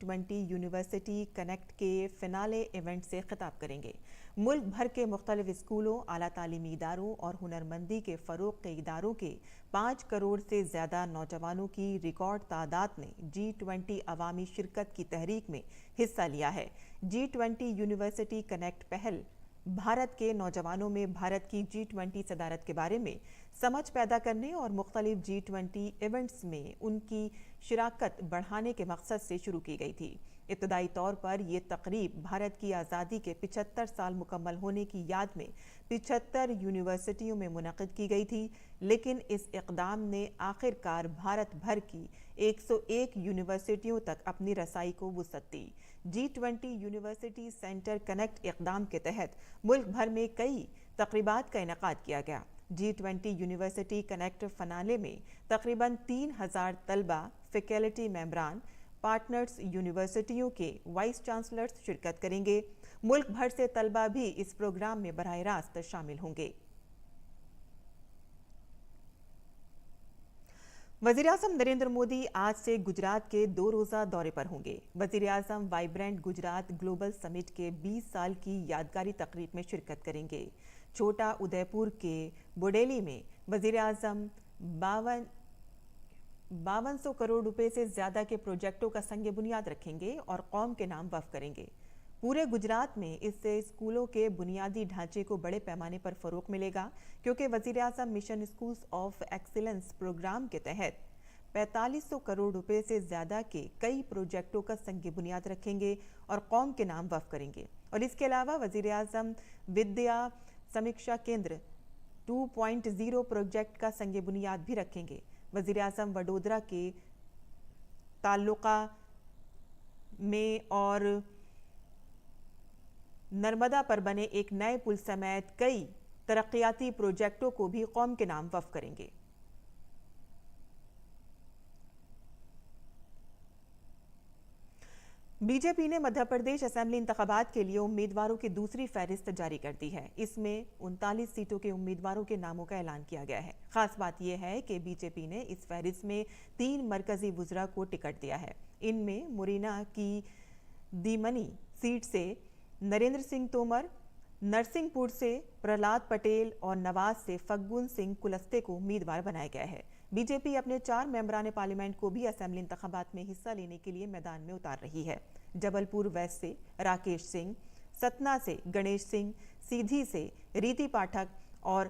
G20 university connect के finale event से खिताब करेंगे। मुल्क भर के मुख्तलिफ स्कूलों, आला तालीमी इदारों और हुनरमंदी के फ़रोग़ के इदारों के 5 करोड़ से ज़्यादा नौजवानों की रिकॉर्ड तादाद ने G20 अवामी शिरकत की तहरीक में हिस्सा लिया है। G20 यूनिवर्सिटी कनेक्ट पहल भारत के नौजवानों में भारत की G20 सदारत के बारे में समझ पैदा करने और मुख्तलिफ G20 इवेंट्स में उनकी शिराकत बढ़ाने के मकसद से शुरू की गई थी। इब्तदाई तौर पर यह तकरीब भारत की आज़ादी के 75 साल मुकम्मल होने की याद में 75 यूनिवर्सिटियों में मुनक़िद की गई थी, लेकिन इस इक़दाम ने आखिरकार भारत भर की 101 यूनिवर्सिटियों तक अपनी रसाई को वुसअत दी। G20 यूनिवर्सिटी सेंटर कनेक्ट इक़दाम के तहत मुल्क भर में कई तक़रीबात का इनेकाद किया गया। G20 यूनिवर्सिटी कनेक्ट फनाले में तकरीबन 3000 तलबा, फैकल्टी मेंबरान, पार्टनर्स यूनिवर्सिटियों के वाइस चांसलर्स शिरकत करेंगे। मुल्क भर से तलबा भी इस प्रोग्राम में बराह रास्त शामिल होंगे। वज़ीर-ए-आज़म नरेंद्र मोदी आज से गुजरात के 2 रोज़ा दौरे पर होंगे। वज़ीर-ए-आज़म वाइब्रेंट गुजरात ग्लोबल समिट के 20 साल की यादगारी तकरीब में शिरकत करेंगे। छोटा उदयपुर के बोडेली में वज़ीर-ए-आज़म 5200 करोड़ रुपए से ज्यादा के प्रोजेक्टों का संग बुनियाद रखेंगे और कौम के नाम वक्फ करेंगे। पूरे गुजरात में इससे स्कूलों के बुनियादी ढांचे को बड़े पैमाने पर फरोग मिलेगा, क्योंकि वज़ीर-ए-आज़म mission schools of excellence programme के तहत 4500 करोड़ रुपए से ज्यादा के कई प्रोजेक्टों का संग बुनियाद रखेंगे और कौम के नाम वक्फ करेंगे। और इसके अलावा वज़ीर-ए-आज़म विद्या समीक्षा केंद्र 2.0 प्रोजेक्ट का संग बुनियाद भी रखेंगे। वज़ीर-ए-आज़म वडोदरा के ताल्लुका में और नर्मदा पर बने एक नए पुल समेत कई तरक्याती प्रोजेक्टों को भी कौम के नाम वक्फ करेंगे। बीजेपी ने मध्य प्रदेश असेंबली इंतखाबात के लिए उम्मीदवारों की दूसरी फहरिस्त जारी कर दी है। इसमें 39 सीटों के उम्मीदवारों के नामों का ऐलान किया गया है। खास बात यह है कि बीजेपी ने इस फहरिस्त में 3 मरकजी वुज़रा को टिकट दिया है। इनमें मुरैना की दीमनी सीट से नरेंद्र सिंह तोमर, नरसिंहपुर से प्रहलाद पटेल और नवाज से फग्गुन सिंह कुलस्ते को उम्मीदवार बनाया गया है। बीजेपी अपने 4 मेंबरान पार्लियामेंट को भी असेंबली इंतखाबात में हिस्सा लेने के लिए मैदान में उतार रही है। जबलपुर वेस्ट से राकेश सिंह, सतना से गणेश सिंह, सीधी से रीति पाठक और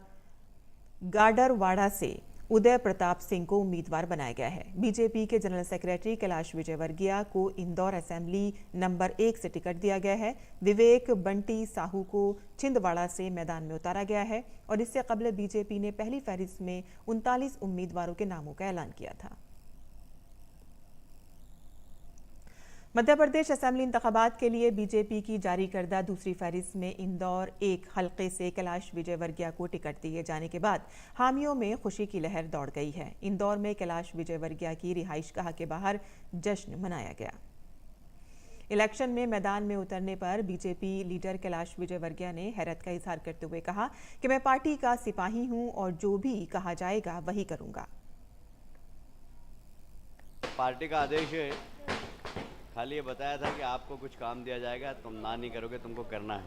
गाडरवाड़ा से उदय प्रताप सिंह को उम्मीदवार बनाया गया है। बीजेपी के जनरल सेक्रेटरी कैलाश विजयवर्गीय को इंदौर असेंबली नंबर 1 से टिकट दिया गया है। विवेक बंटी साहू को छिंदवाड़ा से मैदान में उतारा गया है और इससे कबल बीजेपी ने पहली फहरिस्त में 39 उम्मीदवारों के नामों का ऐलान किया था। मध्य प्रदेश असेंबली इंतखाबात के लिए बीजेपी की जारी करदा दूसरी फहरिस्त में इंदौर 1 हल्के से कैलाश विजयवर्गीय को टिकट दिए जाने के बाद हामियों में खुशी की लहर दौड़ गई है। इंदौर में कैलाश विजयवर्गीय की रिहाइशगाह के बाहर जश्न मनाया गया। इलेक्शन में मैदान में उतरने पर बीजेपी लीडर कैलाश विजयवर्गीय ने हैरत का इजहार करते हुए कहा कि मैं पार्टी का सिपाही हूं और जो भी कहा जाएगा वही करूंगा। पार्टी का आदेश है, खाली ये बताया था कि आपको कुछ काम दिया जाएगा, तुम ना नहीं करोगे, तुमको करना है।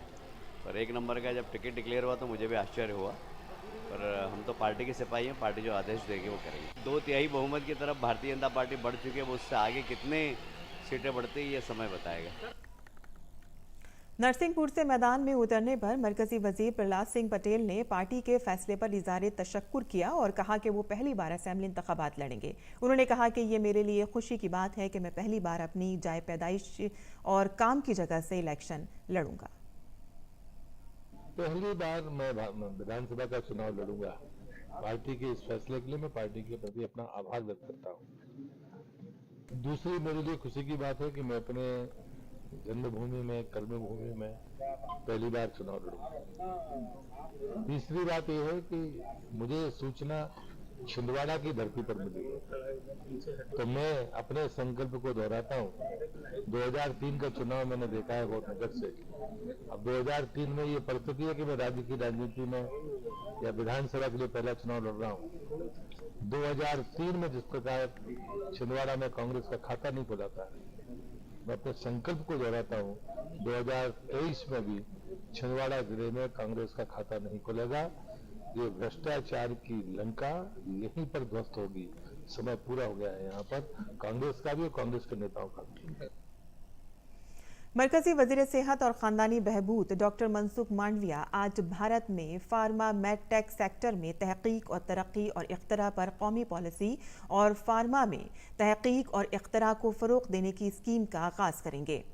पर 1 नंबर का जब टिकट डिक्लेयर हुआ तो मुझे भी आश्चर्य हुआ, पर हम तो पार्टी के सिपाही हैं, पार्टी जो आदेश देगी वो करेगी। 2/3 बहुमत की तरफ भारतीय जनता पार्टी बढ़ चुकी है, वो उससे आगे कितने सीटें बढ़ती है ये समय बताएगा। नरसिंहपुर से मैदान में उतरने पर मरकजी वजीर प्रहलाद सिंह पटेल ने पार्टी के फैसले पर इज़हार तशक्कुर किया और कहा कि वो पहली बार असेंबली इंतखाबात लड़ेंगे। उन्होंने कहा कि ये मेरे लिए खुशी की बात है कि मैं पहली बार अपनी जाए पैदाइश और काम की जगह से इलेक्शन लड़ूंगा। पहली बार मैं विधानसभा का चुनाव लड़ूंगा। पार्टी के इस फैसले के लिए मैं पार्टी के प्रति अपना आभार व्यक्त करता हूँ। दूसरी मेरे लिए खुशी की बात है कि मैं अपने जन्मभूमि में, कर्मभूमि में पहली बार चुनाव लड़ूंगा। तीसरी बात यह है कि मुझे सूचना छिंदवाड़ा की धरती पर मिली है, तो मैं अपने संकल्प को दोहराता हूँ। 2003 का चुनाव मैंने देखा है बहुत नजर से। अब 2003 में ये परिस्थिति है कि मैं राज्य की राजनीति में या विधानसभा के लिए पहला चुनाव लड़ रहा हूँ। 2003 में जिस प्रकार छिंदवाड़ा में कांग्रेस का खाता नहीं खुला था, मैं अपने संकल्प को दोहराता हूँ, 2023 में भी छिंदवाड़ा जिले में कांग्रेस का खाता नहीं खुलेगा। ये भ्रष्टाचार की लंका यहीं पर ध्वस्त होगी। समय पूरा हो गया है यहाँ पर कांग्रेस का भी और कांग्रेस के नेताओं का भी। मरकजी वजीर सेहत और खानदानी बहबूद डॉक्टर मनसुख मांडविया आज भारत में फार्मा मेडटेक सेक्टर में तहकीक और तरक्की और इख्तरा पर कौमी पॉलिसी और फार्मा में तहकीक और इख्तरा को फ़रोग़ देने की स्कीम का आगाज़ करेंगे।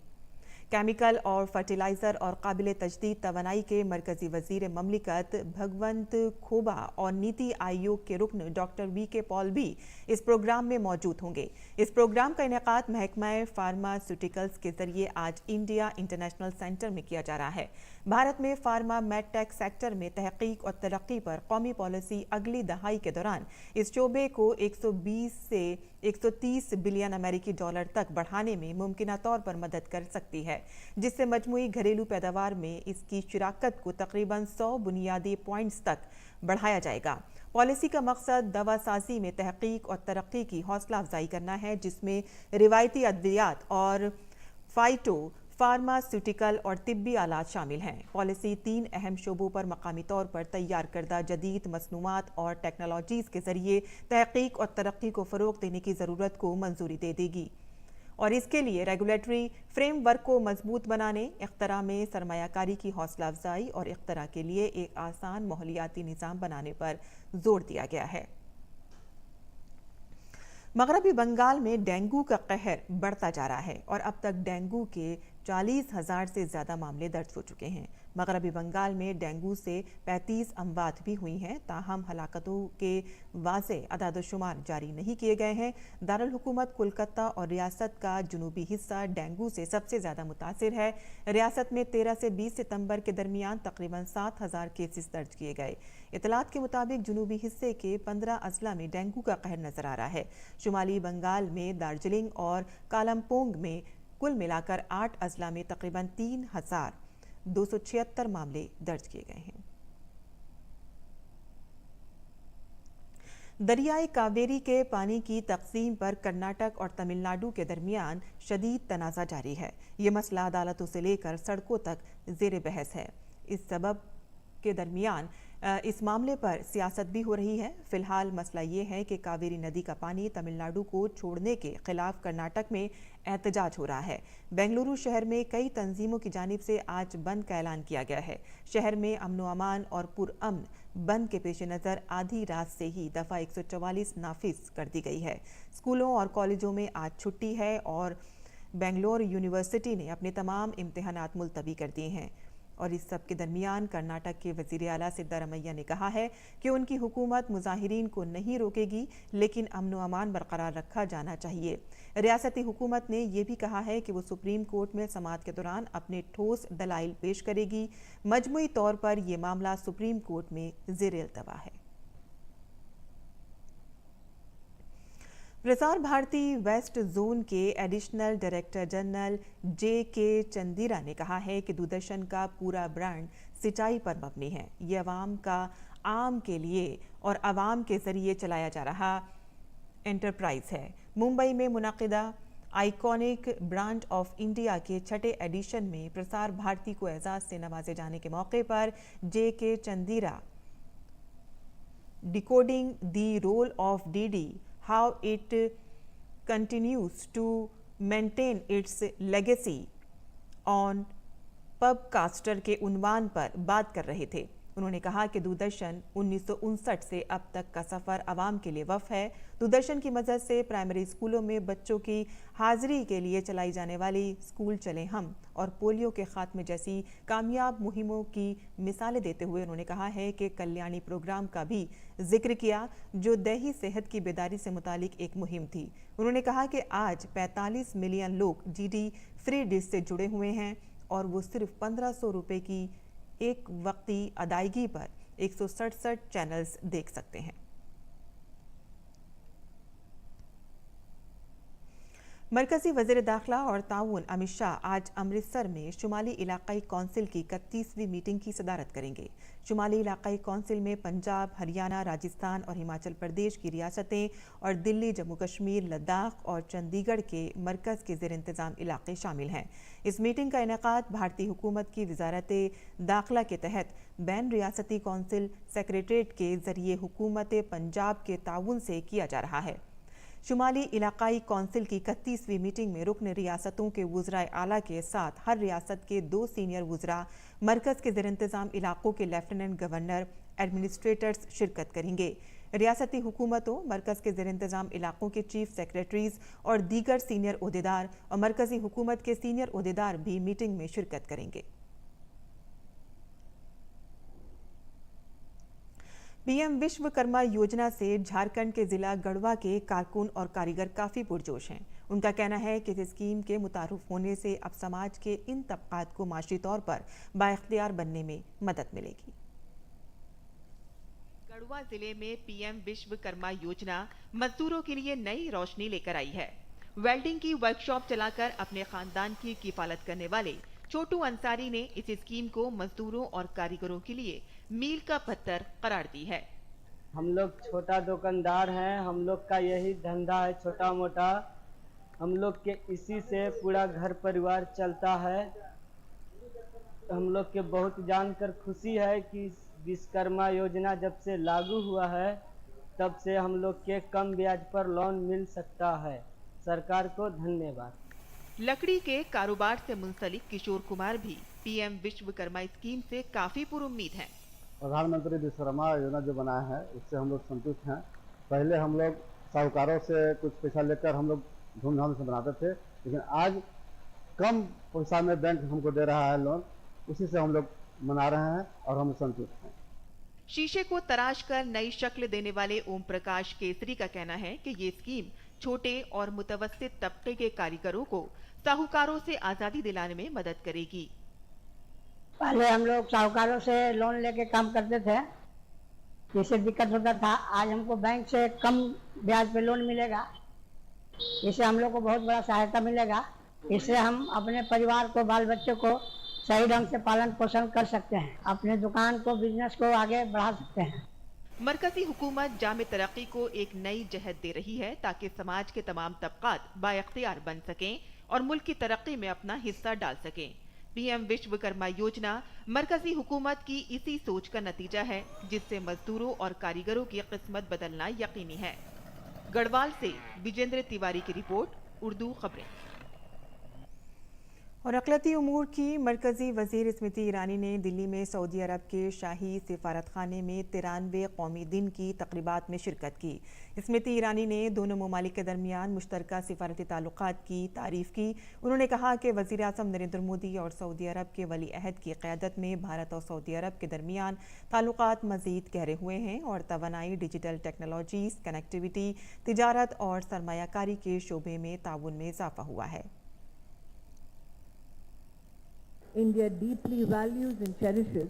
केमिकल और फर्टिलाइज़र और काबिल तजदीद तवानाई के मरकजी वजीर ममलिकत भगवंत खोबा और नीति आयोग के रुकन डॉक्टर वी.के. पॉल भी इस प्रोग्राम में मौजूद होंगे। इस प्रोग्राम का इनेकाद महकमा फार्मास्यूटिकल्स के जरिए आज इंडिया इंटरनेशनल सेंटर में किया जा रहा है। भारत में फार्मा मेडटेक सेक्टर में तहकीक और तरक्की पर कौमी पॉलिसी अगली दहाई के दौरान इस शोबे को 120 से 130 बिलियन अमेरिकी डॉलर तक बढ़ाने में मुमकिना तौर पर मदद कर सकती है, जिससे मजमूई घरेलू पैदावार में इसकी शिराकत को तकरीबन 100 बुनियादी पॉइंट्स तक बढ़ाया जाएगा। पॉलिसी का मकसद दवा साजी में तहकीक और तरक्की की हौसला अफजाई करना है, जिसमें रिवायती अद्वियात और फाइटो फार्मास्यूटिकल और तिब्बी आलात शामिल हैं। पॉलिसी 3 अहम शोबों पर मकामी तौर पर तैयार करदा जदीद मसनूआत और टेक्नोलॉजीज़ के जरिए तहकीक और तरक्की को फ़रोग़ देने की ज़रूरत को मंजूरी दे देगी और इसके लिए रेगुलेटरी फ्रेमवर्क को मजबूत बनाने, इख्तरा में सरमायाकारी की हौसला अफजाई और इख्तरा के लिए एक आसान माहौलियाती निज़ाम बनाने पर जोर दिया गया है। मगरबी बंगाल में डेंगू का कहर बढ़ता जा रहा है और अब तक डेंगू के 40,000 से ज़्यादा मामले दर्ज हो चुके हैं। मगरबी बंगाल में डेंगू से 35 अमवात भी हुई हैं, ताहम हलाकतों के वाज़े अदाद-ओ-शुमार जारी नहीं किए गए हैं। दारुल हुकूमत कोलकाता और रियासत का जुनूबी हिस्सा डेंगू से सबसे ज़्यादा मुतासिर है। रियासत में 13 से 20 सितंबर के दरमियान तकरीबन 7,000 केसेस दर्ज किए गए। इतलात के मुताबिक जुनूबी हिस्से के 15 अजला में डेंगू का कहर नजर आ रहा है। शुमाली बंगाल में दार्जिलिंग और कालमपोंग में कुल मिलाकर 8 अजला में तकरीबन 3,276 मामले दर्ज किए गए हैं। दरियाए कावेरी के पानी की तकसीम पर कर्नाटक और तमिलनाडु के दरमियान शदीद तनाज़ा जारी है। ये मसला अदालतों से लेकर सड़कों तक ज़ेर बहस है। इस सबब के दरमियान इस मामले पर सियासत भी हो रही है। फिलहाल मसला ये है कि कावेरी नदी का पानी तमिलनाडु को छोड़ने के खिलाफ कर्नाटक में एहतजाज हो रहा है। बेंगलुरु शहर में कई तंजीमों की जानिब से आज बंद का ऐलान किया गया है। शहर में अमनो अमान और पुरअमन बंद के पेश नज़र आधी रात से ही दफ़ा 144 नाफिज कर दी गई है। स्कूलों और कॉलेजों में आज छुट्टी है और बेंगलोर यूनिवर्सिटी ने अपने तमाम इम्तिहानात मुलतवी कर दिए हैं। और इस सब के दरमियान कर्नाटक के वज़ीर आला सिद्धारमैया ने कहा है कि उनकी हुकूमत मुजाहिरीन को नहीं रोकेगी, लेकिन अमन व अमान बरकरार रखा जाना चाहिए। रियासती हुकूमत ने यह भी कहा है कि वो सुप्रीम कोर्ट में समाअत के दौरान अपने ठोस दलाइल पेश करेगी। मजमूई तौर पर यह मामला सुप्रीम कोर्ट में ज़ेर-ए-इल्तवा है। प्रसार भारती वेस्ट जोन के एडिशनल डायरेक्टर जनरल जे.के. चंदीरा ने कहा है कि दूरदर्शन का पूरा ब्रांड सच्चाई पर मबनी है। ये अवाम का आम के लिए और अवाम के जरिए चलाया जा रहा एंटरप्राइज है। मुंबई में मुनाकिदा आइकॉनिक ब्रांड ऑफ इंडिया के 6ठे एडिशन में प्रसार भारती को एजाज से नवाजे जाने के मौके पर J K. Chandira decoding the role of DD how it continues to maintain its legacy on pubcaster के उन्वान पर बात कर रहे थे। उन्होंने कहा कि दूरदर्शन 1959 से अब तक का सफ़र आवाम के लिए वफ़ है। दूरदर्शन की मदद से प्राइमरी स्कूलों में बच्चों की हाजिरी के लिए चलाई जाने वाली स्कूल चले हम और पोलियो के खात्मे जैसी कामयाब मुहिमों की मिसालें देते हुए उन्होंने कहा है कि कल्याणी प्रोग्राम का भी जिक्र किया, जो दही सेहत की बेदारी से मुतालिक एक मुहिम थी। उन्होंने कहा कि आज 45 मिलियन लोग जीडी फ्री डिश से जुड़े हुए हैं और वो सिर्फ 1500 रुपये की एक वक्ती अदायगी पर 167 चैनल्स देख सकते हैं। मरकजी वज़ीर दाखिला और ताउन अमित शाह आज अमृतसर में शुमाली इलाकाई कौंसिल की 31वीं मीटिंग की सदारत करेंगे। शुमाली इलाकाई कौंसिल में पंजाब, हरियाणा, राजस्थान और हिमाचल प्रदेश की रियासतें और दिल्ली, जम्मू कश्मीर, लद्दाख और चंडीगढ़ के मरकज के ज़ेर इंतज़ाम इलाके शामिल हैं। इस मीटिंग का इनेकाद भारतीय हुकूमत की वजारत दाखिला के तहत बैन रियासती कौंसिल सेक्रेटरीट के जरिए हुकूमत पंजाब के ताउन से किया जा रहा है। शुमाली इलाकाई कौंसिल की 31वीं मीटिंग में रुकन रियासतों के वुज़राए आला के साथ हर रियासत के 2 सीनियर वुज़रा, मरकज़ के ज़ेर इंतज़ाम इलाकों के लेफ्टिनेंट गवर्नर, एडमिनिस्ट्रेटर्स शिरकत करेंगे। रियासती हुकूमतों, मरकज़ के ज़ेर इंतज़ाम इलाकों के चीफ सेक्रेटरीज और दीगर सीनियर ओहदेदार और मरकज़ी हुकूमत के सीनियर ओहदेदार भी मीटिंग में शिरकत करेंगे। पीएम विश्वकर्मा योजना से झारखंड के जिला गढ़वा के कारकुन और कारीगर काफी पुरजोश हैं। उनका कहना है कि इस स्कीम के मुतारुफ होने से अब समाज के इन तबकात को माशी तौर पर बाइख्तियार बनने में मदद मिलेगी। गढ़वा जिले में पीएम विश्वकर्मा योजना मजदूरों के लिए नई रोशनी लेकर आई है। वेल्डिंग की वर्कशॉप चलाकर अपने खानदान की किफालत करने वाले छोटू अंसारी ने इस स्कीम को मजदूरों और कारीगरों के लिए मील का पत्थर करार दी है। हम लोग छोटा दुकानदार हैं, हम लोग का यही धंधा है छोटा मोटा, हम लोग के इसी से पूरा घर परिवार चलता है। हम लोग के बहुत जानकर खुशी है कि विश्वकर्मा योजना जब से लागू हुआ है तब से हम लोग के कम ब्याज पर लोन मिल सकता है। सरकार को धन्यवाद। लकड़ी के कारोबार से मुंसलिक किशोर कुमार भी पीएम विश्वकर्मा स्कीम से काफी पुरुम्मीद हैं। प्रधानमंत्री विश्वकर्मा योजना जो बनाया है उससे हम लोग संतुष्ट हैं। पहले हम लोग साहूकारों से कुछ पैसा लेकर हम लोग धूमधाम से बनाते थे, लेकिन आज कम पैसा में बैंक हमको दे रहा है लोन, उसी से हम लोग मना रहे हैं और हम संतुष्ट हैं। शीशे को तराश कर नई शक्ल देने वाले ओम प्रकाश केसरी का कहना है कि ये स्कीम छोटे और मुतवस्सित तबके के कारीगरों को साहूकारों से आजादी दिलाने में मदद करेगी। पहले हम लोग साहूकारों से लोन लेके काम करते थे, जिससे दिक्कत होता था। आज हमको बैंक से कम ब्याज पे लोन मिलेगा, इससे हम लोग को बहुत बड़ा सहायता मिलेगा। इससे हम अपने परिवार को, बाल बच्चों को सही ढंग से पालन पोषण कर सकते हैं, अपने दुकान को, बिजनेस को आगे बढ़ा सकते हैं। मरकजी हुकूमत जामे तरक्की को एक नई जहद दे रही है ताकि समाज के तमाम तबकात बाइख्तियार बन सकें और मुल्क की तरक्की में अपना हिस्सा डाल सकें। पीएम विश्वकर्मा योजना मरकजी हुकूमत की इसी सोच का नतीजा है, जिससे मजदूरों और कारीगरों की किस्मत बदलना यकीनी है। गढ़वाल से विजेंद्र तिवारी की रिपोर्ट, उर्दू खबरें। और अक़लती उमूर की मरकज़ी वज़ीर स्मृति ईरानी ने दिल्ली में सऊदी अरब के शाही सिफारत खाने में 93वें कौमी दिन की तक़रीबात में शिरकत की। स्मृति ईरानी ने दोनों ममालिक के दरमियान मुश्तरका सिफारती ताल्लुक़ात की तारीफ़ की। उन्होंने कहा कि वज़ीर आज़म नरेंद्र मोदी और सऊदी अरब के वली अहद की क़यादत में भारत और सऊदी अरब के दरमियान ताल्लुक़ात मज़ीद गहरे हुए हैं और तवानाई, डिजिटल टेक्नोलॉजीज़, कनेक्टिविटी, तिजारत और सरमायाकारी के शोबे में ताउन में इजाफ़ा हुआ है। India deeply values and cherishes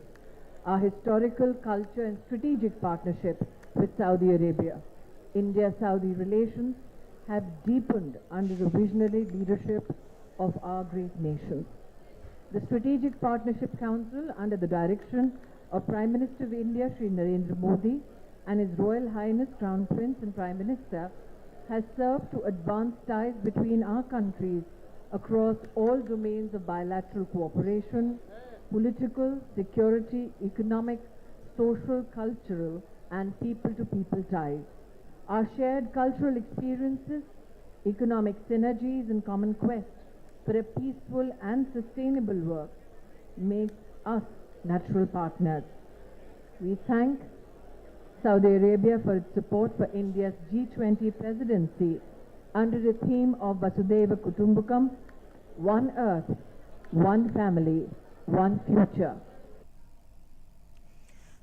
our historical, culture and strategic partnership with Saudi Arabia. India-Saudi relations have deepened under the visionary leadership of our great nations. The Strategic Partnership Council, under the direction of Prime Minister of India, Shri Narendra Modi, and His Royal Highness Crown Prince and Prime Minister, has served to advance ties between our countries across all domains of bilateral cooperation, political, security, economic, social, cultural, and people-to-people ties. Our shared cultural experiences, economic synergies, and common quest for a peaceful and sustainable work makes us natural partners. We thank Saudi Arabia for its support for India's G20 presidency under the theme of Vasudhaiva Kutumbakam, One Earth, One Family, One Future.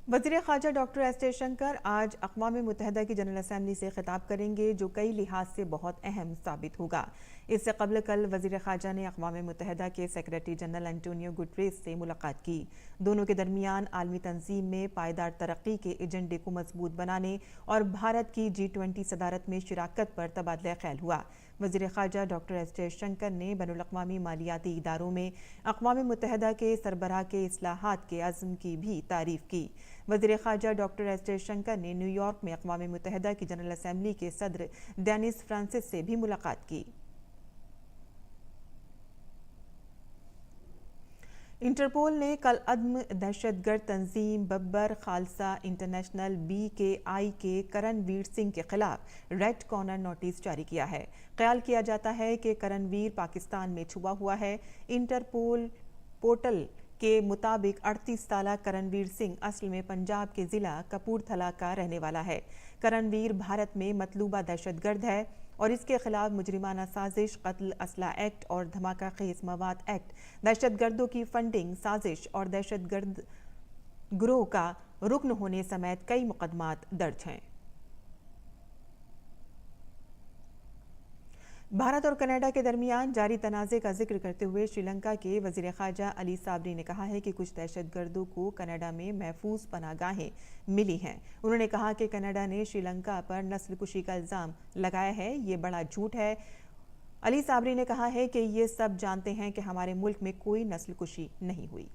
वज़ीर ख़ारजा doctor S Jaishankar आज अक़वाम मुत्तहिदा की general assembly से खिताब करेंगे, जो कई लिहाज से बहुत अहम साबित होगा। इससे कबल कल वज़ीर ख़ारजा ने अक़वाम मुत्तहिदा के सेक्रेटरी जनरल एंटोनियो गुटरेस से मुलाकात की। दोनों के दरमियान आलमी तंजीम में पायदार तरक्की के एजेंडे को मजबूत बनाने और भारत की G20 सदारत में शिराकत पर तबादला ख्याल हुआ। वज़ीर ख़ारजा डॉक्टर एस जयशंकर ने बैनुल-अक़वामी मालियाती इदारों में अक़वाम मुत्तहिदा के सरबराह के इस्लाहात के अज़्म की भी तारीफ़ की। वज़ीर ख़ारजा डॉक्टर एस जयशंकर ने न्यूयॉर्क में अक़वाम मुत्तहिदा की जनरल असम्बली के सदर डेनिस फ्रांसिस से भी मुलाकात की। इंटरपोल ने कल अदम दहशतगर्द तंजीम बब्बर खालसा इंटरनेशनल BKI के करणवीर सिंह के खिलाफ रेड कॉर्नर नोटिस जारी किया है। ख्याल किया जाता है कि करणवीर पाकिस्तान में छुपा हुआ है। इंटरपोल पोर्टल के मुताबिक 38 साला करणवीर सिंह असल में पंजाब के ज़िला कपूरथला का रहने वाला है। करणवीर भारत में मतलूबा दहशतगर्द है और इसके खिलाफ मुजरिमाना साजिश, कत्ल, असला एक्ट और धमाका खेज मवाद एक्ट, दहशतगर्दों की फंडिंग, साजिश और दहशतगर्द गिरोह का रुकन होने समेत कई मुकदमात दर्ज हैं। भारत और कनाडा के दरमियान जारी तनाज़े का जिक्र करते हुए श्रीलंका के वज़ीर ख़ारजा अली साबरी ने कहा है कि कुछ दहशतगर्दों को कनाडा में महफूज पनाहगाहें मिली हैं। उन्होंने कहा कि कनाडा ने श्रीलंका पर नस्लकुशी का इल्ज़ाम लगाया है, ये बड़ा झूठ है। अली साबरी ने कहा है कि ये सब जानते हैं कि हमारे मुल्क में कोई नस्लकुशी नहीं हुई।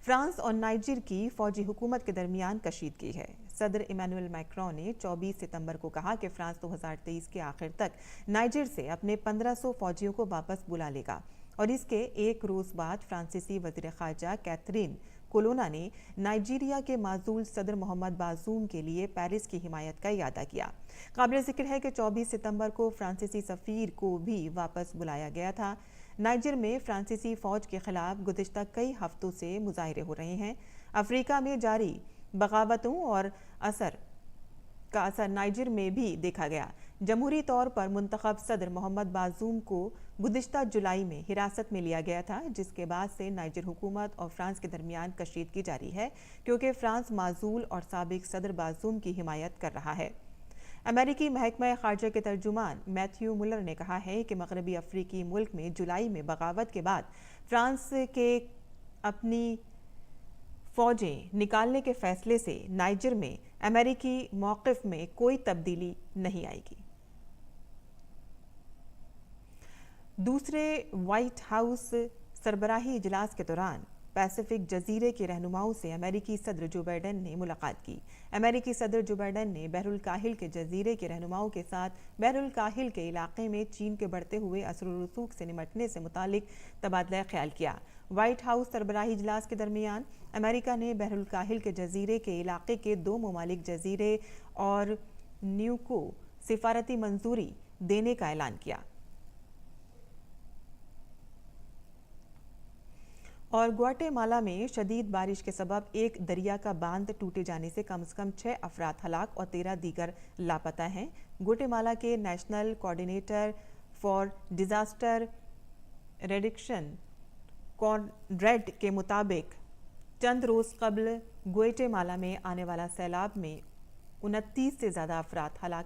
फ्रांस और नाइजर की फौजी हुकूमत के दरमियान कशीदगी है। सदर इमैनुअल मैक्रोन ने 24 सितंबर को कहा कि फ्रांस 2023 के आखिर तक नाइजर से अपने 1500 फौजियों को वापस बुला लेगा और इसके एक रोज बाद फ्रांसीसी वज़ीर ख़ारजा कैथरीन कोलोना ने नाइजीरिया के माजूल सदर मोहम्मद बाजूम के लिए पेरिस की हिमायत का इरादा किया। काबिल ज़िक्र है कि 24 सितंबर को फ्रांसीसी सफ़ीर को भी वापस बुलाया गया था। नाइजर में फ्रांसीसी फ़ौज के खिलाफ गुज़िश्ता कई हफ्तों से मुज़ाहरे हो रहे हैं। अफ्रीका में जारी बगावतों और असर का असर नाइजर में भी देखा गया। जमहूरी तौर पर मुंतखब सदर मोहम्मद बाजूम को गुज़िश्ता जुलाई में हिरासत में लिया गया था, जिसके बाद से नाइजर हुकूमत और फ्रांस के दरमियान कशीदगी जारी है, क्योंकि फ्रांस माजूल और साबिक सदर बाजूम की हिमायत कर रहा है। अमेरिकी महकमा ख़ारजा के तर्जुमान मैथ्यू मुलर ने कहा है कि मगरबी अफ्रीकी मुल्क में जुलाई में बगावत के बाद फ्रांस के अपनी फ़ौजें निकालने के फैसले से नाइजर में अमेरिकी मौक़िफ़ में कोई तब्दीली नहीं आएगी। दूसरे व्हाइट हाउस सरबराही इजलास के दौरान पैसिफिक जजीरे के रहनुमाओं से अमेरिकी सदर जो बाइडेन ने मुलाकात की। अमेरिकी सदर जो बाइडेन ने बहरुल काहिल के जजीरे के रहनुमाओं के साथ बहरुल काहिल के इलाके में चीन के बढ़ते हुए असर व रसूख से निमटने से मुतालिक तबादला ख्याल किया। व्हाइट हाउस सरबराही इजलास के दरमियान अमेरिका ने बहरुल काहिल के जजीरे के इलाके के 2 ममालिक जजीरे और न्यू को सिफारती मंजूरी देने का ऐलान किया। और ग्वाटेमाला में शदीद बारिश के सबब एक दरिया का बांध टूटे जाने से कम 6 अफराद हलाक और 13 दीगर लापता हैं। ग्वाटेमाला के national coordinator for disaster reduction Conrad के मुताबिक चंद रोज़ कबल ग्वाटेमाला में आने वाला सैलाब में 29 से ज़्यादा अफराद हलाक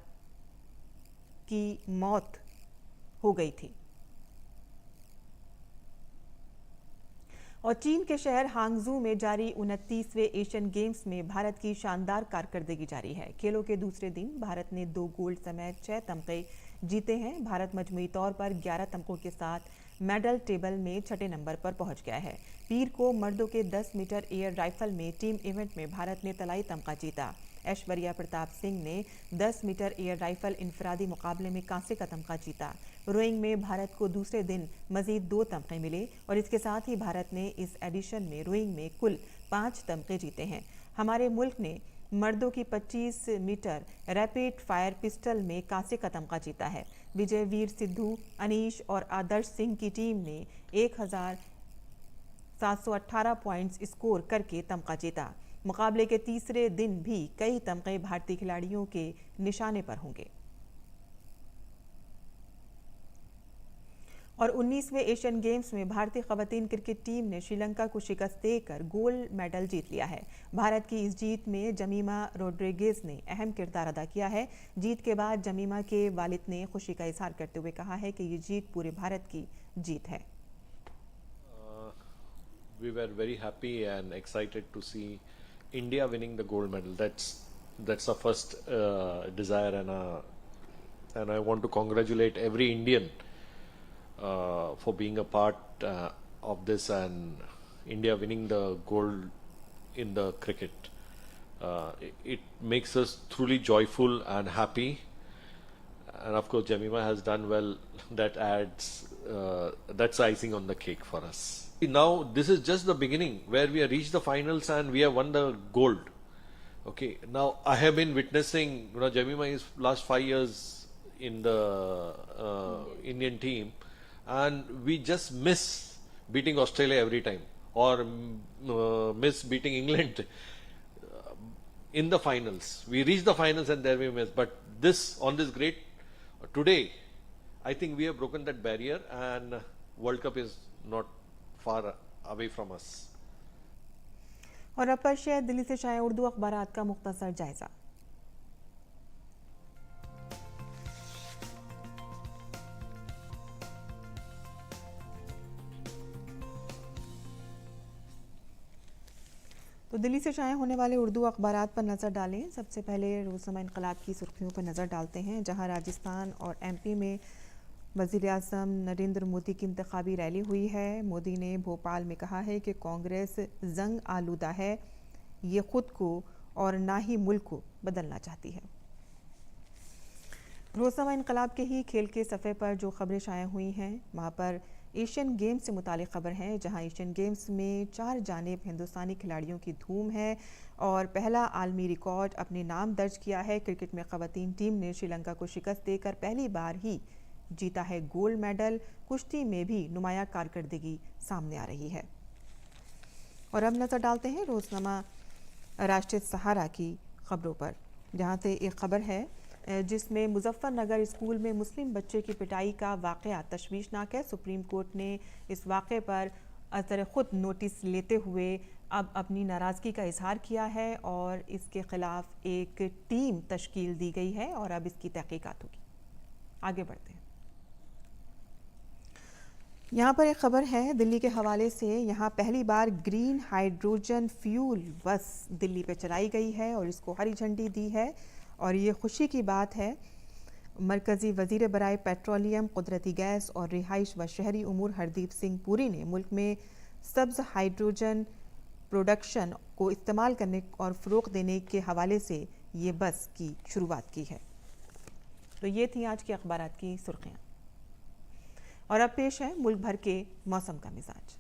की मौत हो गई थी। और चीन के शहर हांगजू में जारी 29वें एशियन गेम्स में भारत की शानदार कारकर्दगी जारी है। खेलों के दूसरे दिन भारत ने 2 गोल्ड समेत 6 तमगे जीते हैं। भारत मजमूई तौर पर 11 तमगों के साथ मेडल टेबल में 6ठे नंबर पर पहुंच गया है। पीर को मर्दों के 10 मीटर एयर राइफल में टीम इवेंट में भारत ने तलाई तमगा जीता। ऐश्वर्या प्रताप सिंह ने 10 मीटर एयर राइफल इनफरादी मुकाबले में कांसे का तमगा जीता। रोइंग में भारत को दूसरे दिन मजीद 2 तमगे मिले और इसके साथ ही भारत ने इस एडिशन में रोइंग में कुल 5 तमगे जीते हैं। हमारे मुल्क ने मर्दों की 25 मीटर रैपिड फायर पिस्टल में कांसे का तमगा जीता है। विजय वीर सिद्धू, अनीश और आदर्श सिंह की टीम ने 1718 पॉइंट्स स्कोर करके तमगा जीता। मुकाबले के तीसरे दिन भी कई तमगे भारतीय खिलाड़ियों के निशाने पर होंगे। और 19वें एशियन गेम्स में भारतीय खवातीन क्रिकेट टीम ने श्रीलंका को शिकस्त देकर गोल्ड मेडल जीत लिया है। भारत की इस जीत में जमीमा रोड्रिगेज ने अहम किरदार अदा किया है। जीत के बाद जमीमा के वालिद ने खुशी का इजहार करते हुए कहा है कि ये जीत पूरे भारत की जीत है। We were very happy and excited to see India winning the gold medal. That's our first desire and and I want to congratulate every Indian for being a part of this and India winning the gold in the cricket. It makes us truly joyful and happy. And of course, Jemimah has done well. That adds, that's icing on the cake for us. Now, this is just the beginning where we have reached the finals and we have won the gold. Okay, now I have been witnessing, Jemimah is last 5 years in the Indian team, and we just miss beating Australia every time, or miss beating England in the finals. We reach the finals and there we miss. But this, on this great, today, I think we have broken that barrier and World Cup is not far away from us. और अब पेश है दिल्ली से शाया उर्दू अखबारात का मुख्तसर जायजा। तो दिल्ली से शाया होने वाले उर्दू अखबारात पर नज़र डालें। सबसे पहले रोज़नामा इनकलाब की सुर्खियों पर नज़र डालते हैं, जहां राजस्थान और एमपी में वज़ीर आज़म नरेंद्र मोदी की इंतखाबी रैली हुई है। मोदी ने भोपाल में कहा है कि कांग्रेस जंग आलूदा है, ये खुद को और ना ही मुल्क को बदलना चाहती है। रोज़नामा इनकलाब के ही खेल के सफ़े पर जो खबरें शाया हुई हैं, वहाँ पर एशियन गेम्स से मुतालिक खबर है, जहां एशियन गेम्स में 4 जानिब हिंदुस्तानी खिलाड़ियों की धूम है और पहला आलमी रिकॉर्ड अपने नाम दर्ज किया है। क्रिकेट में ख़वातीन टीम ने श्रीलंका को शिकस्त देकर पहली बार ही जीता है गोल्ड मेडल। कुश्ती में भी नुमाया कारकर्दगी सामने आ रही है। और अब नज़र डालते हैं रोज़नामा राष्ट्रीय सहारा की खबरों पर, जहाँ से एक खबर है जिसमें मुजफ्फरनगर स्कूल में मुस्लिम बच्चे की पिटाई का वाक़या तशवीशनाक है। सुप्रीम कोर्ट ने इस वाक़े पर असर खुद नोटिस लेते हुए अब अपनी नाराज़गी का इजहार किया है और इसके ख़िलाफ़ एक टीम तश्कील दी गई है और अब इसकी तहकीकात होगी। आगे बढ़ते हैं। यहाँ पर एक ख़बर है दिल्ली के हवाले से। यहाँ पहली बार ग्रीन हाइड्रोजन फ्यूल बस दिल्ली पे चलाई गई है और इसको हरी झंडी दी है और ये खुशी की बात है। मरकज़ी वज़ीर बराए पेट्रोलियम, कुदरती गैस और रिहाइश व शहरी उमूर हरदीप सिंह पुरी ने मुल्क में सब्ज़ हाइड्रोजन प्रोडक्शन को इस्तेमाल करने और फ़रोग़ देने के हवाले से ये बस की शुरुआत की है। तो ये थी आज के अखबारात की सुर्खियाँ और अब पेश है मुल्क भर के मौसम का मिजाज।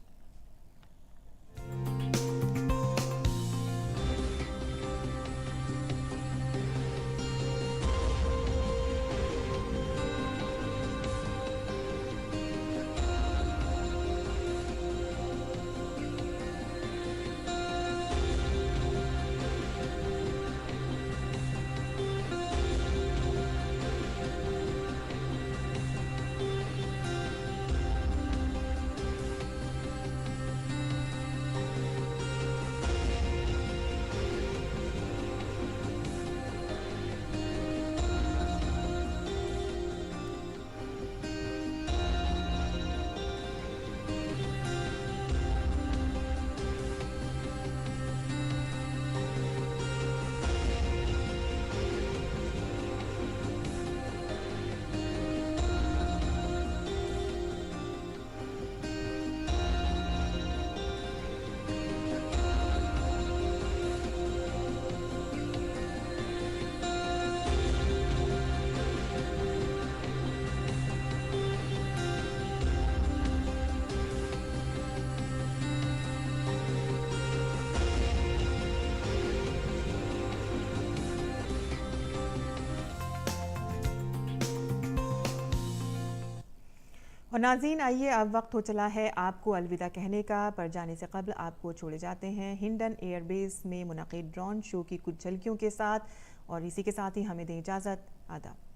और नाज़रीन, आइए अब वक्त हो चला है आपको अलविदा कहने का, पर जाने से कबल आपको छोड़े जाते हैं हिंडन एयरबेस में मुनक़िद ड्रोन शो की कुछ झलकियों के साथ और इसी के साथ ही हमें दें इजाज़त। आदाब।